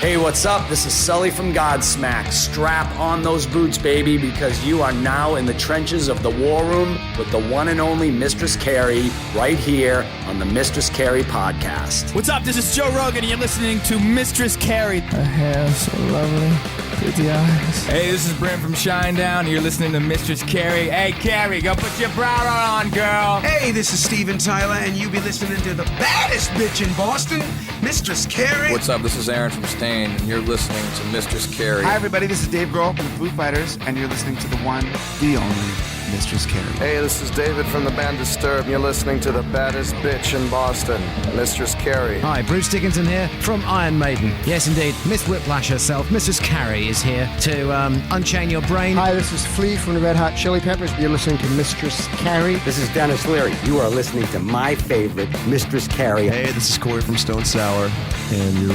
Hey, what's up? This is Sully from Godsmack. Strap on those boots, baby, because you are now in the trenches of the war room with the one and only Mistress Carrie right here on the Mistress Carrie Podcast. What's up? This is Joe Rogan, and you're listening to Mistress Carrie. Her hair so lovely, pretty eyes. Hey, this is Brent from Shinedown, and you're listening to Mistress Carrie. Hey, Carrie, go put your bra on, girl. Hey, this is Steven Tyler, and you be listening to the baddest bitch in Boston, Mistress Carrie. What's up? This is Aaron from Stain, and you're listening to Mistress Carrie. Hi, everybody. This is Dave Grohl from the Foo Fighters, and you're listening to the one, the only Mistress Carrie. Hey, this is David from the band S.E.R.P.E.N.T, and you're listening to the baddest bitch in Boston, Mistress Carrie. Hi, Bruce Dickinson here from Iron Maiden. Yes, indeed, Miss Whiplash herself, Mistress Carrie, is here to unchain your brain. Hi, this is Flea from the Red Hot Chili Peppers. You're listening to Mistress Carrie. This is Dennis Leary. You are listening to my favorite, Mistress Carrie. Hey, this is Corey from Stone Sour, and you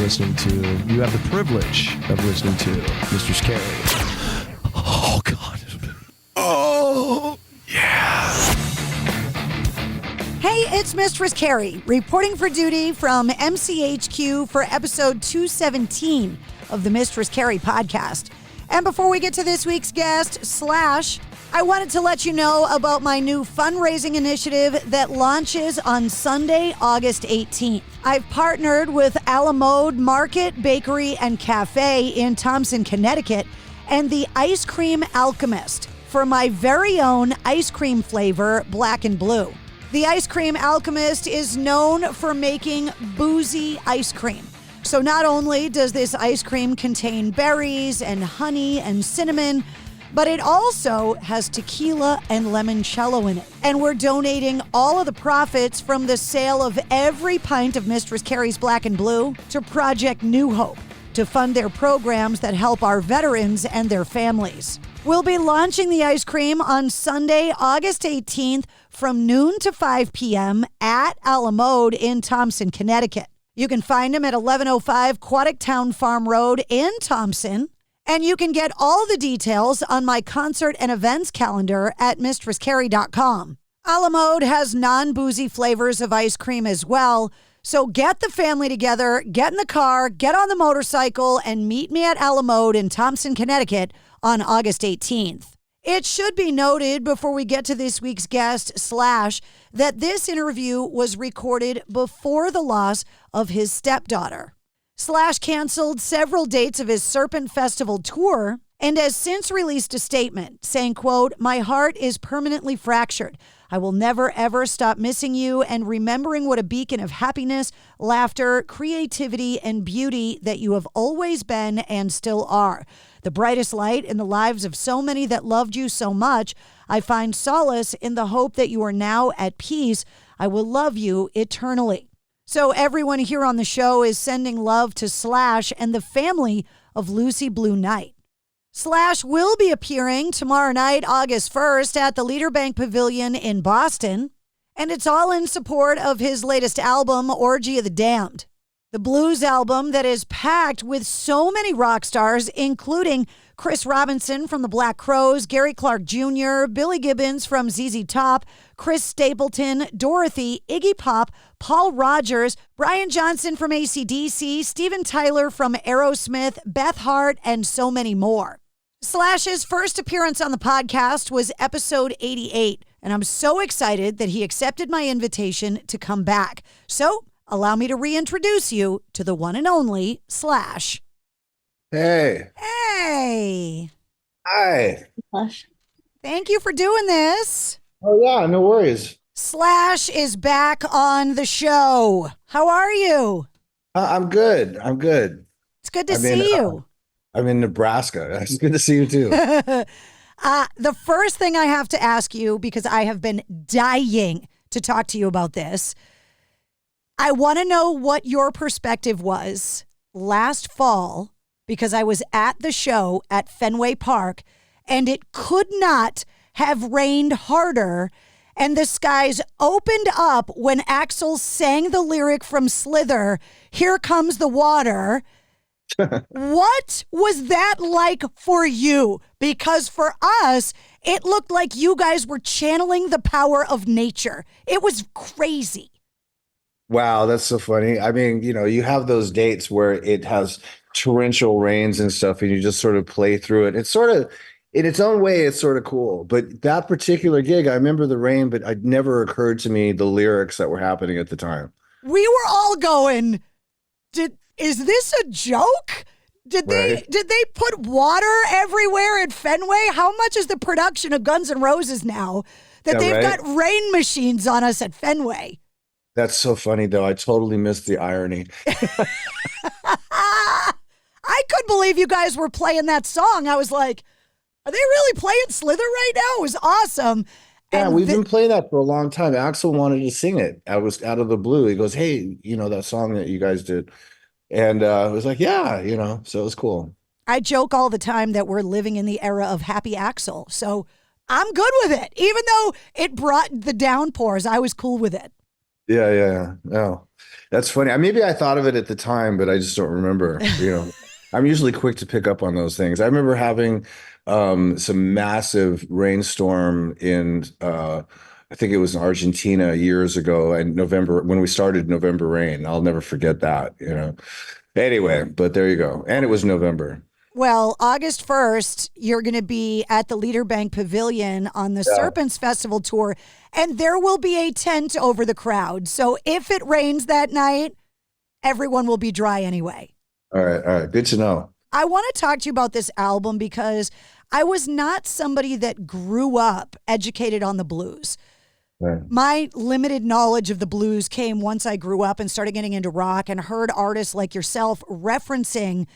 have the privilege of listening to Mistress Carrie. Oh, God. Oh, yeah. Hey, it's Mistress Carrie, reporting for duty from MCHQ for episode 217 of the Mistress Carrie Podcast. And before we get to this week's guest, S.E.R.P.E.N.T, I wanted to let you know about my new fundraising initiative that launches on Sunday, August 18th. I've partnered with Alamode Market, Bakery, and Cafe in Thompson, Connecticut, and the Ice Cream Alchemist for my very own ice cream flavor, Black and Blue. The Ice Cream Alchemist is known for making boozy ice cream. So not only does this ice cream contain berries and honey and cinnamon, but it also has tequila and limoncello in it. And we're donating all of the profits from the sale of every pint of Mistress Carrie's Black and Blue to Project New Hope to fund their programs that help our veterans and their families. We'll be launching the ice cream on Sunday, August 18th from noon to 5 p.m. at Alamode in Thompson, Connecticut. You can find them at 1105 Quantic Town Farm Road in Thompson. And you can get all the details on my concert and events calendar at mistresscarrie.com. Alamode has non-boozy flavors of ice cream as well. So get the family together, get in the car, get on the motorcycle, and meet me at Alamode in Thompson, Connecticut on August 18th. It should be noted before we get to this week's guest, Slash, that this interview was recorded before the loss of his stepdaughter. Slash canceled several dates of his S.E.R.P.E.N.T Festival tour and has since released a statement saying, quote, "My heart is permanently fractured. I will never, ever stop missing you and remembering what a beacon of happiness, laughter, creativity, and beauty that you have always been and still are. The brightest light in the lives of so many that loved you so much. I find solace in the hope that you are now at peace. I will love you eternally." So everyone here on the show is sending love to Slash and the family of Lucy-Bleu Knight. Slash will be appearing tomorrow night, August 1st, at the Leader Bank Pavilion in Boston. And it's all in support of his latest album, Orgy of the Damned. The blues album that is packed with so many rock stars, including Chris Robinson from the Black Crowes, Gary Clark Jr., Billy Gibbons from ZZ Top, Chris Stapleton, Dorothy, Iggy Pop, Paul Rogers, Brian Johnson from AC/DC, Steven Tyler from Aerosmith, Beth Hart, and so many more. Slash's first appearance on the podcast was episode 88, and I'm so excited that he accepted my invitation to come back. So allow me to reintroduce you to the one and only Slash. Hey. Hey. Hi. Thank you for doing this. Oh, yeah, no worries. Slash is back on the show. How are you? I'm good. It's good to see you. I'm in Nebraska. It's good to see you, too. The first thing I have to ask you, because I have been dying to talk to you about this, I want to know what your perspective was last fall, because I was at the show at Fenway Park, and it could not have rained harder, and the skies opened up when Axl sang the lyric from Slither, "Here Comes the Water." What was that like for you? Because for us, it looked like you guys were channeling the power of nature. It was crazy. Wow, that's so funny. I mean, you know, you have those dates where it has torrential rains and stuff, and you just sort of play through it. It's sort of, in its own way, it's sort of cool. But that particular gig, I remember the rain, but it never occurred to me the lyrics that were happening at the time. We were all going, is this a joke? Did they put water everywhere at Fenway? How much is the production of Guns N' Roses now that they've got rain machines on us at Fenway? That's so funny, though. I totally missed the irony. I couldn't believe you guys were playing that song. I was like, are they really playing Slither right now? It was awesome. Yeah, and we've been playing that for a long time. Axl wanted to sing it. I was out of the blue. He goes, hey, that song that you guys did. And I was like, yeah, so it was cool. I joke all the time that we're living in the era of Happy Axl. So I'm good with it. Even though it brought the downpours, I was cool with it. Yeah. No, that's funny. Maybe I thought of it at the time, but I just don't remember. I'm usually quick to pick up on those things. I remember having some massive rainstorm in, I think it was in Argentina years ago, and November, when we started November Rain. I'll never forget that, Anyway, but there you go. And it was November. Well, August 1st, you're going to be at the Leader Bank Pavilion on the S.E.R.P.E.N.T Festival Tour, and there will be a tent over the crowd. So if it rains that night, everyone will be dry anyway. All right. Good to know. I want to talk to you about this album because I was not somebody that grew up educated on the blues. Right. My limited knowledge of the blues came once I grew up and started getting into rock and heard artists like yourself referencing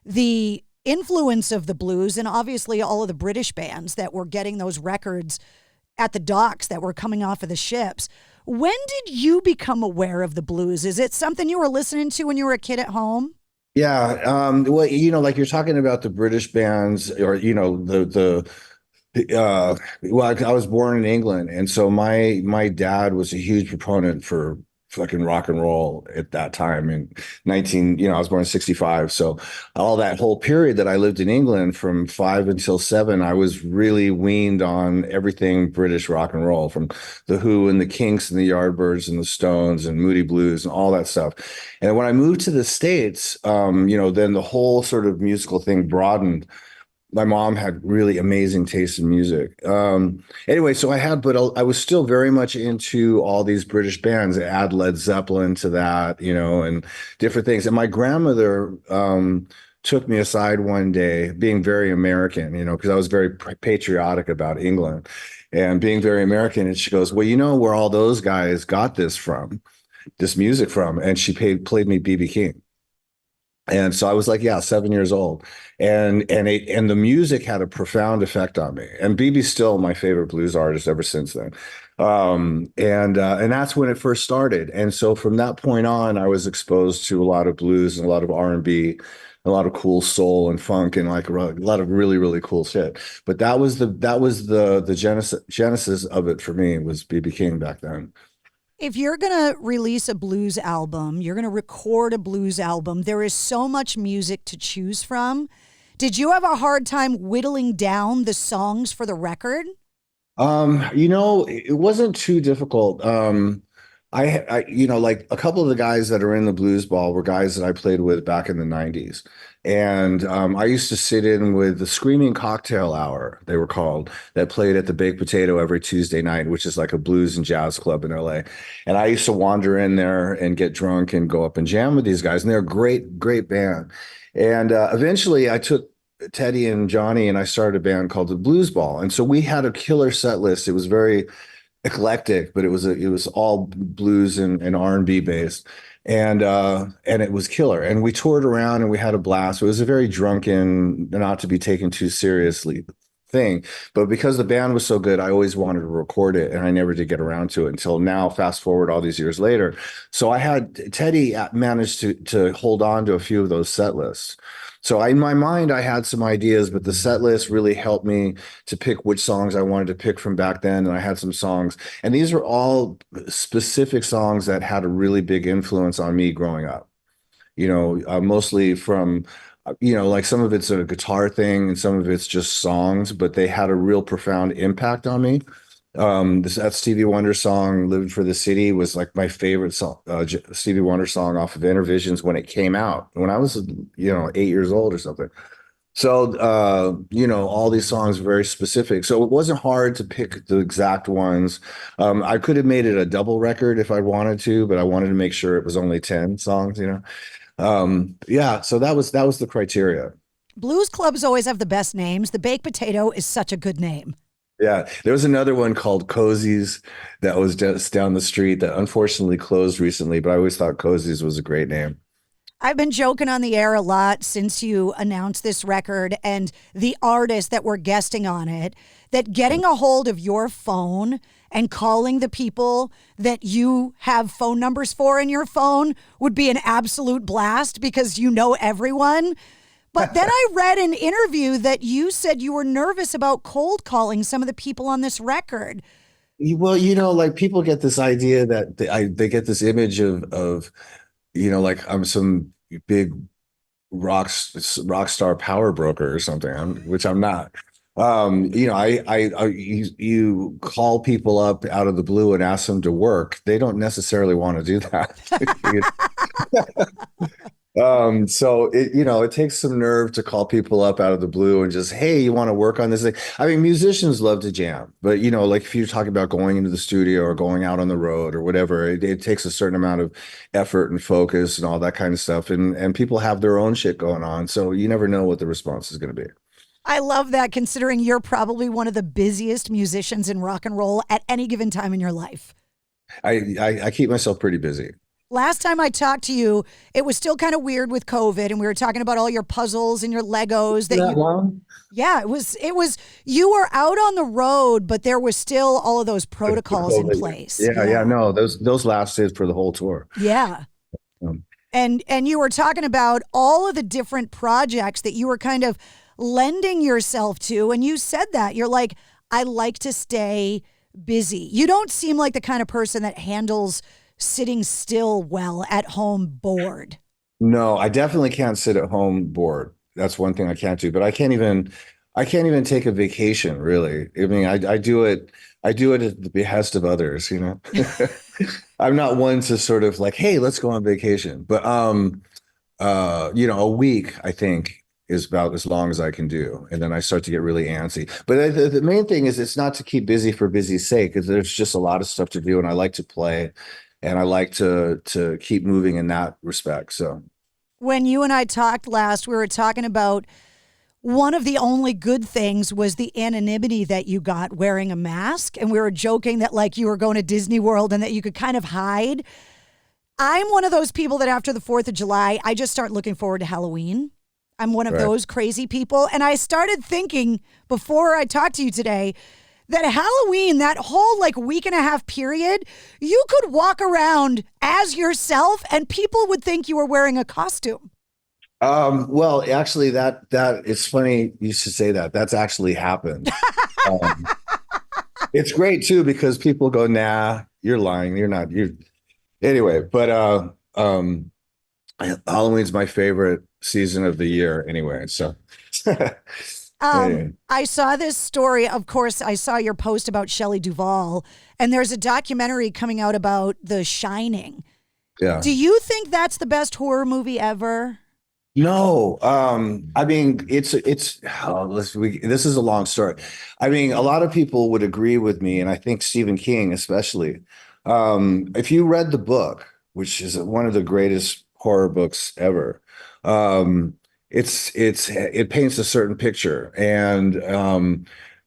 the influence of the blues and obviously all of the British bands that were getting those records at the docks that were coming off of the ships. When did you become aware of the blues? Is it something you were listening to when you were a kid at home? Yeah. Well, like you're talking about the British bands or, I was born in England. And so my dad was a huge proponent for fucking rock and roll at that time in I was born in 65. So all that whole period that I lived in England from 5 until 7, I was really weaned on everything British rock and roll, from the Who and the Kinks and the Yardbirds and the Stones and Moody Blues and all that stuff. And when I moved to the States, then the whole sort of musical thing broadened. My mom had really amazing taste in music. Anyway, so I was still very much into all these British bands. Add Led Zeppelin to that, and different things. And my grandmother took me aside one day, being very American, because I was very patriotic about England and being very American. And she goes, well, where all those guys got this music from. And she played me B.B. King. And so I was like, 7 years old. And the music had a profound effect on me. And BB's still my favorite blues artist ever since then. And that's when it first started. And so from that point on, I was exposed to a lot of blues and a lot of R&B, a lot of cool soul and funk, and like a lot of really, really cool shit. But that was the genesis of it for me, was BB King back then. If you're going to release a blues album, you're going to record a blues album, there is so much music to choose from. Did you have a hard time whittling down the songs for the record? It wasn't too difficult. I like a couple of the guys that are in the Blues Ball were guys that I played with back in the 90s. And I used to sit in with the Screaming Cocktail Hour, they were called, that played at the Baked Potato every Tuesday night, which is like a blues and jazz club in LA. And I used to wander in there and get drunk and go up and jam with these guys. And they're a great, great band. And eventually I took Teddy and Johnny and I started a band called the Blues Ball. And so we had a killer set list. It was very eclectic, but it was all blues and R&B based. And it was killer. And we toured around and we had a blast. It was a very drunken, not to be taken too seriously thing. But because the band was so good, I always wanted to record it. And I never did get around to it until now, fast forward all these years later. So I had Teddy managed to hold on to a few of those set lists. So in my mind, I had some ideas, but the set list really helped me to pick which songs I wanted to pick from back then. And I had some songs, and these were all specific songs that had a really big influence on me growing up, mostly from, like some of it's a guitar thing and some of it's just songs, but they had a real profound impact on me. That Stevie Wonder song, "Living for the City," was like my favorite song, Stevie Wonder song off of Intervisions when it came out, when I was, 8 years old or something. So, all these songs are very specific. So it wasn't hard to pick the exact ones. I could have made it a double record if I wanted to, but I wanted to make sure it was only 10 songs. Yeah. So that was the criteria. Blues clubs always have the best names. The Baked Potato is such a good name. Yeah, there was another one called Cozy's that was just down the street that unfortunately closed recently, but I always thought Cozy's was a great name. I've been joking on the air a lot since you announced this record and the artists that were guesting on it, that getting a hold of your phone and calling the people that you have phone numbers for in your phone would be an absolute blast because you know everyone. But then I read an interview that you said you were nervous about cold calling some of the people on this record. Well, like people get this idea that they get this image of like I'm some big rock star power broker or something, which I'm not. You call people up out of the blue and ask them to work. They don't necessarily want to do that. So it takes some nerve to call people up out of the blue and just, hey, you want to work on this thing? I mean, musicians love to jam, but like if you're talking about going into the studio or going out on the road or whatever, it takes a certain amount of effort and focus and all that kind of stuff. And people have their own shit going on. So you never know what the response is going to be. I love that, considering you're probably one of the busiest musicians in rock and roll at any given time in your life. I keep myself pretty busy. Last time I talked to you, it was still kind of weird with COVID, and we were talking about all your puzzles and your Legos. Yeah, it was. You were out on the road, but there was still all of those protocols in place. Yeah. No, those lasted for the whole tour. Yeah. And you were talking about all of the different projects that you were kind of lending yourself to, and you said that you're like, I like to stay busy. You don't seem like the kind of person that handles sitting still well at home bored. No, I definitely can't sit at home bored. That's one thing I can't do, but I can't even take a vacation, really. I mean, I do it at the behest of others, I'm not one to sort of like, hey, let's go on vacation. But a week, I think, is about as long as I can do. And then I start to get really antsy. But the main thing is it's not to keep busy for busy's sake, because there's just a lot of stuff to do, and I like to play. And I like to keep moving in that respect. So when you and I talked last, we were talking about one of the only good things was the anonymity that you got wearing a mask. And we were joking that like you were going to Disney World and that you could kind of hide. I'm one of those people that after the 4th of July, I just start looking forward to Halloween. I'm one of those crazy people. And I started thinking before I talked to you today that Halloween, that whole like week and a half period, you could walk around as yourself and people would think you were wearing a costume. Well, actually, that it's funny you should say that. That's actually happened. It's great too because people go, nah, you're lying. You're not. Anyway. But Halloween's my favorite season of the year. Anyway, so. I saw this story. Of course, I saw your post about Shelley Duvall, and there's a documentary coming out about The Shining. Yeah. Do you think that's the best horror movie ever? No. I mean, this is a long story. I mean, a lot of people would agree with me, and I think Stephen King especially. If you read the book, which is one of the greatest horror books ever, it paints a certain picture, and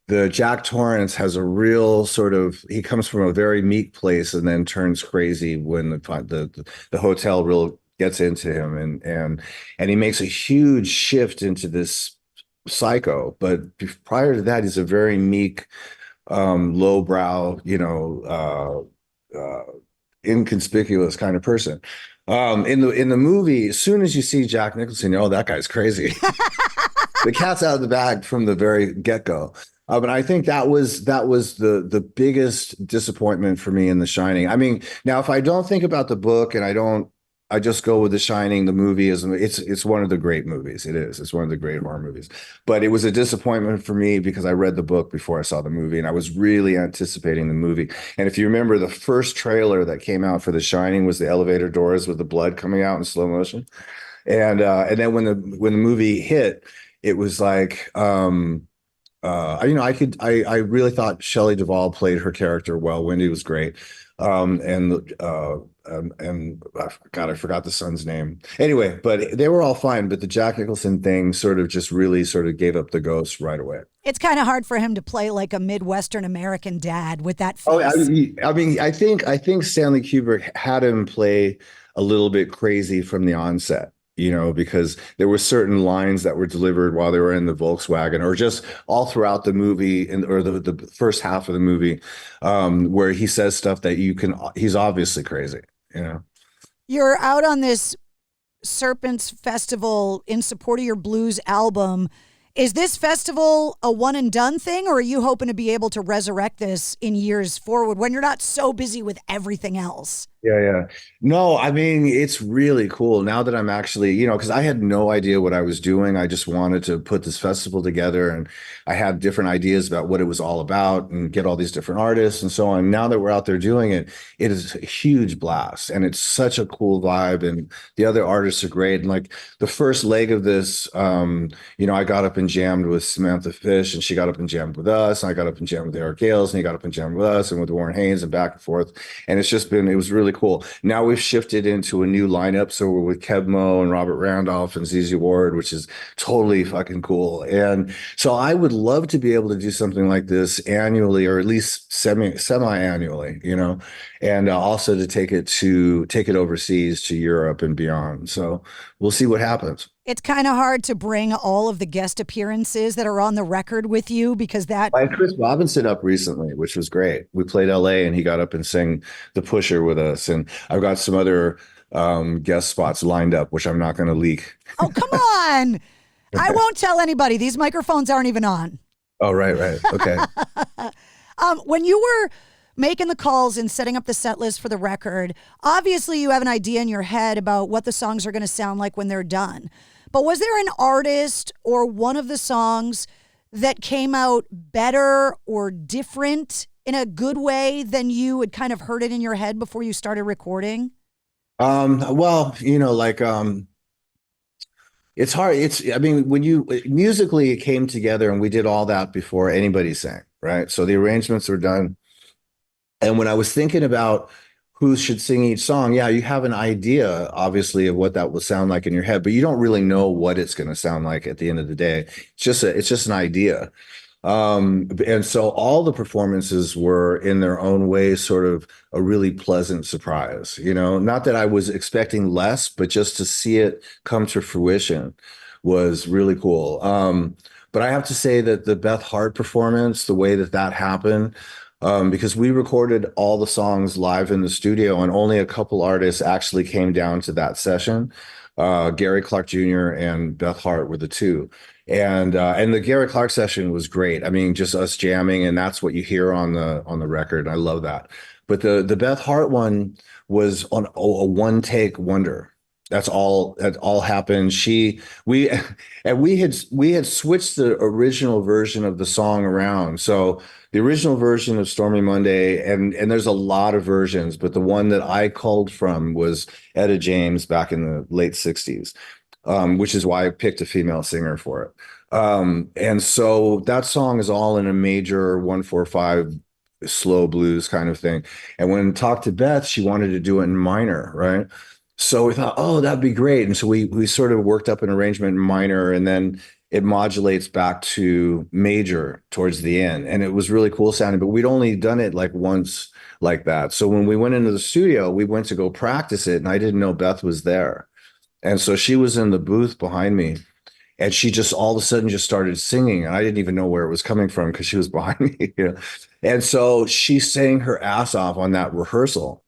the Jack Torrance has a real sort of, he comes from a very meek place and then turns crazy when the hotel real gets into him, and he makes a huge shift into this psycho. But prior to that, he's a very meek, lowbrow, inconspicuous kind of person. In the movie, as soon as you see Jack Nicholson, that guy's crazy. The cat's out of the bag from the very get-go. But I think that was the biggest disappointment for me in The Shining. I mean, now if I don't think about the book and I don't I just go with The Shining. The movie it's one of the great movies. It is. It's one of the great horror movies. But it was a disappointment for me because I read the book before I saw the movie, and I was really anticipating the movie. And if you remember, the first trailer that came out for The Shining was the elevator doors with the blood coming out in slow motion. And then when the movie hit, it was like I really thought Shelley Duvall played her character well. Wendy was great. I forgot the son's name. Anyway, but they were all fine. But the Jack Nicholson thing sort of just really sort of gave up the ghost right away. It's kind of hard for him to play like a Midwestern American dad with that face. Oh, I mean, I think Stanley Kubrick had him play a little bit crazy from the onset. Because there were certain lines that were delivered while they were in the Volkswagen, or just all throughout the movie, or the first half of the movie, where he says stuff that he's obviously crazy. You're out on this Serpents Festival in support of your blues album. Is this festival a one and done thing, or are you hoping to be able to resurrect this in years forward when you're not so busy with everything else? Yeah. No, I mean, it's really cool now that I'm actually, because I had no idea what I was doing. I just wanted to put this festival together, and I had different ideas about what it was all about and get all these different artists and so on. Now that we're out there doing it, it is a huge blast, and it's such a cool vibe, and the other artists are great. And like the first leg of this, I got up and jammed with Samantha Fish, and she got up and jammed with us, and I got up and jammed with Eric Gales, and he got up and jammed with us and with Warren Haynes, and back and forth. And it was really cool. Now we've shifted into a new lineup, so we're with Kebmo and Robert Randolph and ZZ Ward, which is totally fucking cool. And so I would love to be able to do something like this annually, or at least semi-annually, and also to take it overseas to Europe and beyond. So we'll see what happens. It's kind of hard to bring all of the guest appearances that are on the record with you, because I had Chris Robinson up recently, which was great. We played LA, and he got up and sang The Pusher with us. And I've got some other guest spots lined up, which I'm not going to leak. Oh, come on. I won't tell anybody. These microphones aren't even on. Oh, right. Okay. When you were making the calls and setting up the set list for the record, obviously you have an idea in your head about what the songs are going to sound like when they're done. But was there an artist or one of the songs that came out better or different in a good way than you had kind of heard it in your head before you started recording? Well, it's hard. When musically it came together, and we did all that before anybody sang, right? So the arrangements were done. And when I was thinking about who should sing each song, you have an idea, obviously, of what that will sound like in your head, but you don't really know what it's going to sound like at the end of the day. It's just an idea. And so all the performances were in their own way sort of a really pleasant surprise, not that I was expecting less, but just to see it come to fruition was really cool. But I have to say that the Beth Hart performance, the way that happened, because we recorded all the songs live in the studio, and only a couple artists actually came down to that session. Gary Clark Jr. and Beth Hart were the two. And the Gary Clark session was great. I mean, just us jamming, and that's what you hear on the record. I love that. But the Beth Hart one was on a one take wonder. That all happened. We had switched the original version of the song around. So the original version of Stormy Monday, and there's a lot of versions, but the one that I culled from was Etta James back in the late 60s, which is why I picked a female singer for it. And so that song is all in a major 1-4-5 slow blues kind of thing. And when I talked to Beth, she wanted to do it in minor, right? So we thought, oh, that'd be great. And so we sort of worked up an arrangement in minor, and then it modulates back to major towards the end. And it was really cool sounding, but we'd only done it like once like that. So when we went into the studio, we went to go practice it, and I didn't know Beth was there. And so she was in the booth behind me, and she just all of a sudden just started singing, and I didn't even know where it was coming from because she was behind me. And so she sang her ass off on that rehearsal.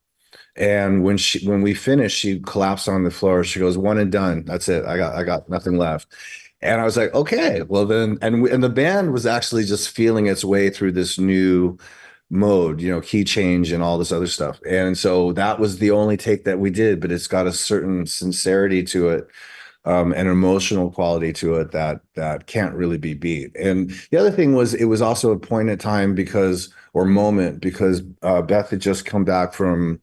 And when we finished, she collapsed on the floor. She goes, "One and done. That's it. I got nothing left." And I was like, okay, well then, and the band was actually just feeling its way through this new mode, key change and all this other stuff. And so that was the only take that we did, but it's got a certain sincerity to it, an emotional quality to it that can't really be beat. And the other thing was, it was also a point in time because Beth had just come back from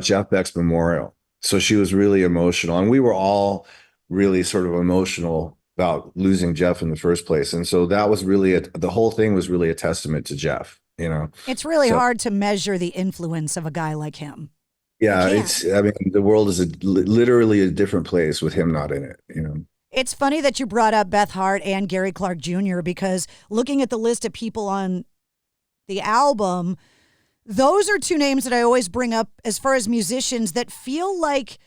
Jeff Beck's memorial. So she was really emotional, and we were all really sort of emotional about losing Jeff in the first place. And so that was really the whole thing was really a testament to Jeff, It's really hard to measure the influence of a guy like him. Yeah, the world is literally a different place with him not in it, It's funny that you brought up Beth Hart and Gary Clark Jr. because looking at the list of people on the album, those are two names that I always bring up as far as musicians that feel like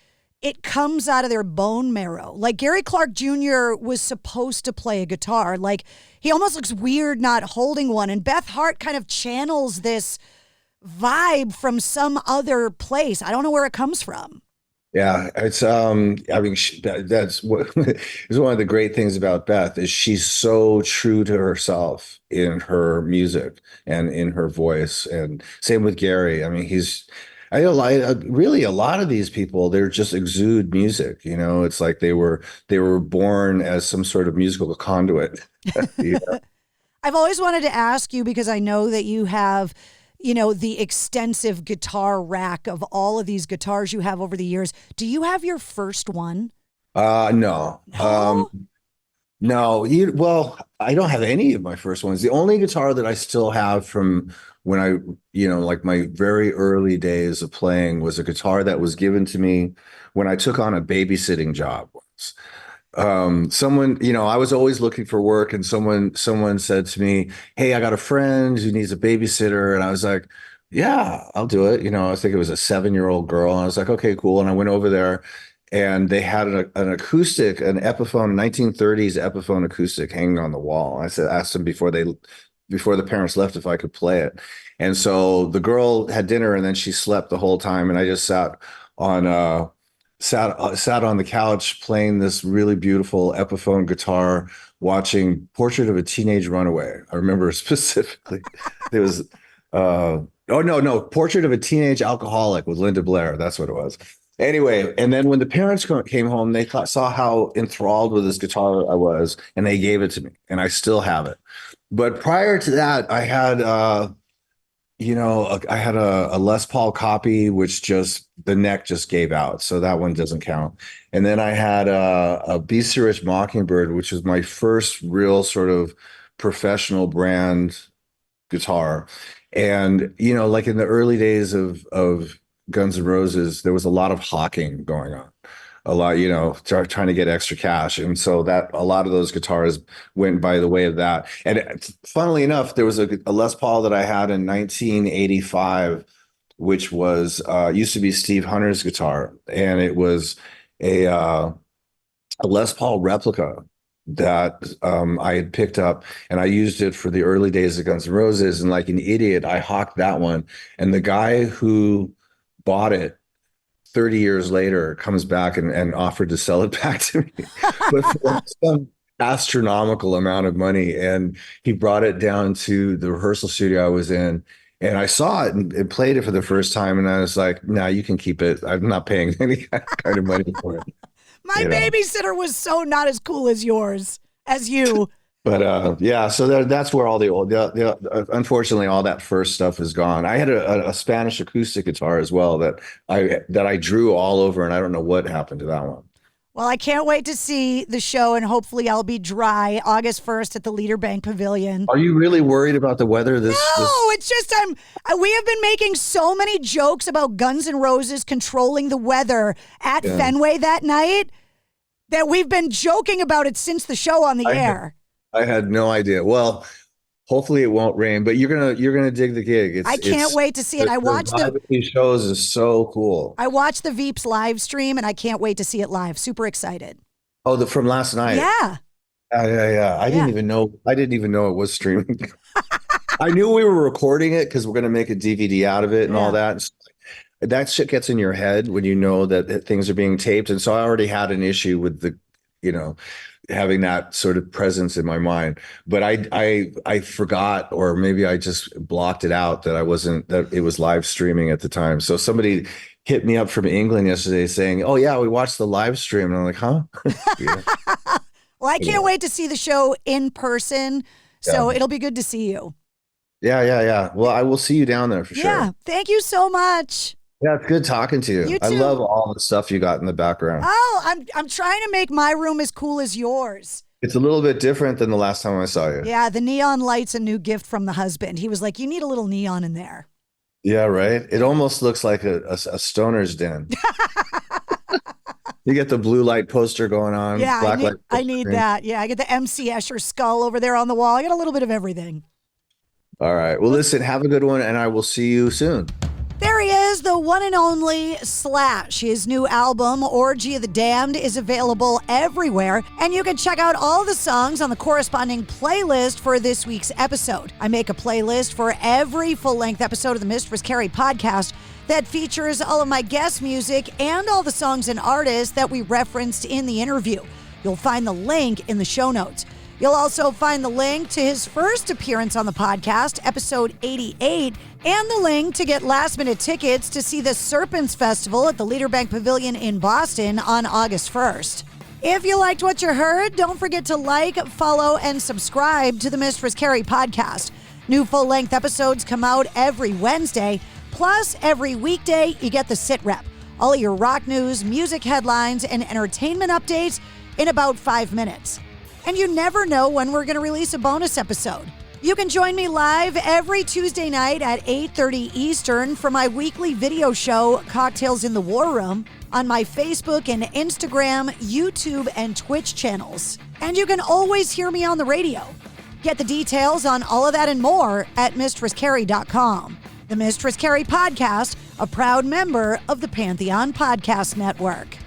it comes out of their bone marrow. Like Gary Clark Jr. was supposed to play a guitar. Like he almost looks weird not holding one. And Beth Hart kind of channels this vibe from some other place. I don't know where it comes from. Yeah, it's that's what is one of the great things about Beth is she's so true to herself in her music and in her voice, and same with Gary. I mean, a lot of these people, they're just exude music. It's like they were born as some sort of musical conduit. I've always wanted to ask you because I know that you have the extensive guitar rack of all of these guitars you have over the years. Do you have your first one? No. No. I don't have any of my first ones. The only guitar that I still have from when I, like my very early days of playing was a guitar that was given to me when I took on a babysitting job once. Someone, I was always looking for work, and someone said to me, "Hey, I got a friend who needs a babysitter." And I was like, "Yeah, I'll do it." I think it was a 7-year-old girl. And I was like, "Okay, cool." And I went over there, and they had an acoustic, an Epiphone, 1930s Epiphone acoustic hanging on the wall. I asked them before the parents left if I could play it. And so the girl had dinner, and then she slept the whole time. And I just sat on the couch playing this really beautiful Epiphone guitar, watching Portrait of a Teenage Runaway. I remember specifically. It was Portrait of a Teenage Alcoholic with Linda Blair. That's what it was. Anyway, and then when the parents came home, they saw how enthralled with this guitar I was, and they gave it to me, and I still have it. But prior to that, I had I had a Les Paul copy, which the neck just gave out. So that one doesn't count. And then I had a Be Serious Mockingbird, which was my first real sort of professional brand guitar. And, like in the early days of Guns N' Roses, there was a lot of hawking going on. A lot, trying to get extra cash. And so that a lot of those guitars went by the way of that. And funnily enough, there was a Les Paul that I had in 1985, which was used to be Steve Hunter's guitar. And it was a Les Paul replica that I had picked up, and I used it for the early days of Guns N' Roses. And like an idiot, I hawked that one. And the guy who bought it 30 years later comes back and offered to sell it back to me but for some astronomical amount of money. And he brought it down to the rehearsal studio I was in, and I saw it and played it for the first time. And I was like, "Nah, you can keep it. I'm not paying any kind of money for it." My babysitter was so not as cool as you. But so that's where all unfortunately all that first stuff is gone. I had a Spanish acoustic guitar as well that I drew all over, and I don't know what happened to that one. Well, I can't wait to see the show, and hopefully I'll be dry August 1st at the Leader Bank Pavilion. Are you really worried about the weather? No, it's just we have been making so many jokes about Guns N' Roses controlling the weather at Fenway that night that we've been joking about it since the show on the air. I had no idea. Well, hopefully it won't rain, but you're gonna dig the gig. I can't wait to see it. I watched these shows is so cool. I watched the Veeps live stream, and I can't wait to see it live. Super excited. Oh, from last night. Yeah. Yeah. I didn't even know it was streaming. I knew we were recording it because we're gonna make a DVD out of it and all that. That shit gets in your head when you know that things are being taped, and so I already had an issue with the having that sort of presence in my mind. But I forgot, or maybe I just blocked it out that it was live streaming at the time. So somebody hit me up from England yesterday saying, "Oh yeah, we watched the live stream," and I'm like, "Huh?" Yeah. Well, I can't wait to see the show in person. So it'll be good to see you. Yeah. Well, I will see you down there for sure. Yeah. Thank you so much. Yeah, it's good talking to you. You too. I love all the stuff you got in the background. Oh, I'm trying to make my room as cool as yours. It's a little bit different than the last time I saw you. Yeah, the neon light's a new gift from the husband. He was like, "You need a little neon in there." Yeah, right? It almost looks like a stoner's den. You get the blue light poster going on. Yeah, black I need that. Yeah, I get the MC Escher skull over there on the wall. I got a little bit of everything. All right. Well, listen, have a good one, and I will see you soon. There he is, the one and only Slash. His new album, Orgy of the Damned, is available everywhere, and you can check out all the songs on the corresponding playlist for this week's episode. I make a playlist for every full-length episode of the Mistress Carrie Podcast that features all of my guest music and all the songs and artists that we referenced in the interview. You'll find the link in the show notes. You'll also find the link to his first appearance on the podcast, episode 88, and the link to get last-minute tickets to see the S.E.R.P.E.N.T Festival at the Leaderbank Pavilion in Boston on August 1st. If you liked what you heard, don't forget to like, follow, and subscribe to the Mistress Carrie Podcast. New full-length episodes come out every Wednesday, plus every weekday you get the Sit Rep, all of your rock news, music headlines, and entertainment updates in about 5 minutes. And you never know when we're going to release a bonus episode. You can join me live every Tuesday night at 8:30 Eastern for my weekly video show, Cocktails in the War Room, on my Facebook and Instagram, YouTube, and Twitch channels. And you can always hear me on the radio. Get the details on all of that and more at MistressCarrie.com. The Mistress Carrie Podcast, a proud member of the Pantheon Podcast Network.